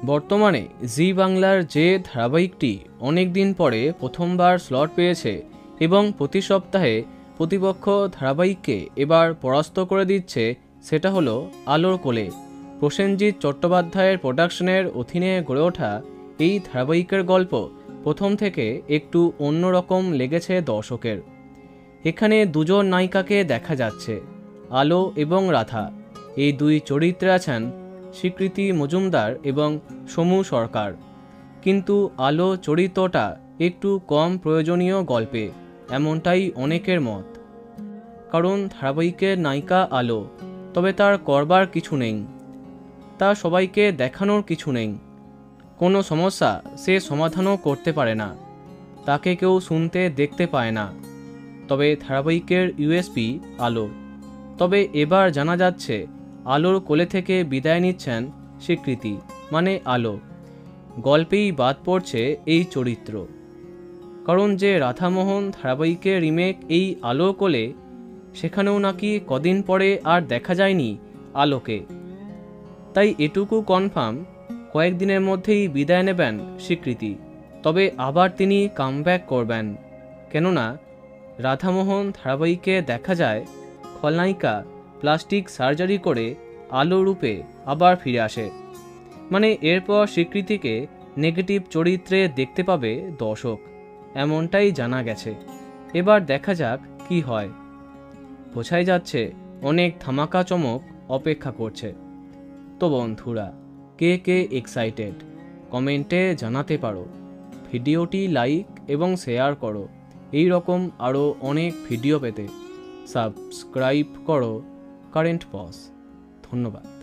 বর্তমানে জি বাংলার যে ধারাবাহিকটি অনেক দিন পরে প্রথমবার স্লট পেয়েছে এবং প্রতি সপ্তাহে প্রতিপক্ষ ধারাবাহিককে এবার পরাস্ত করে দিচ্ছে, সেটা হলো আলোর কোলে। প্রসেনজিৎ চট্টোপাধ্যায়ের প্রোডাকশনের অধীনে গড়ে ওঠা এই ধারাবাহিকের গল্প প্রথম থেকে একটু অন্যরকম লেগেছে দর্শকের। এখানে দুজন নায়িকাকে দেখা যাচ্ছে, আলো এবং রাধা। এই দুই চরিত্রে আছেন স্বীকৃতি মজুমদার এবং সমু সরকার। কিন্তু আলো চরিত্রটা একটু কম প্রয়োজনীয় গল্পে, এমনটাই অনেকের মত। কারণ ধারাবাহিকের নায়িকা আলো, তবে তার করবার কিছু নেই, তা সবাইকে দেখানোর কিছু নেই। কোনো সমস্যা সে সমাধানও করতে পারে না, তাকে কেউ শুনতে দেখতে পায় না। তবে ধারাবাহিকের ইউএসপি আলো। তবে এবার জানা যাচ্ছে আলোর কোলে থেকে বিদায় নিচ্ছেন স্বীকৃতি, মানে আলো। গল্পেই বাদ পড়ছে এই চরিত্র। কারণ যে রাধামোহন ধারাবাহিকের রিমেক এই আলোর কোলে, সেখানেও নাকি কদিন পরে আর দেখা যায়নি আলোকে। তাই এটুকু কনফার্ম, কয়েকদিনের মধ্যেই বিদায় নেবেন স্বীকৃতি। তবে আবার তিনি কামব্যাক করবেন, কেননা রাধামোহন ধারাবাহিকে দেখা যায় খলনায়িকা প্লাস্টিক সার্জারি করে আলো রূপে আবার ফিরে আসে। মানে এরপর স্বীকৃতিকে নেগেটিভ চরিত্রে দেখতে পাবে দর্শক, এমনটাই জানা গেছে। এবার দেখা যাক কি হয়। বোঝাই যাচ্ছে অনেক ধামাকা চমক অপেক্ষা করছে। তো বন্ধুরা, কে কে এক্সাইটেড কমেন্টে জানাতে পারো। ভিডিওটি লাইক এবং শেয়ার করো। এই রকম আরও অনেক ভিডিও পেতে সাবস্ক্রাইব করো কারেন্ট পজ। ধন্যবাদ।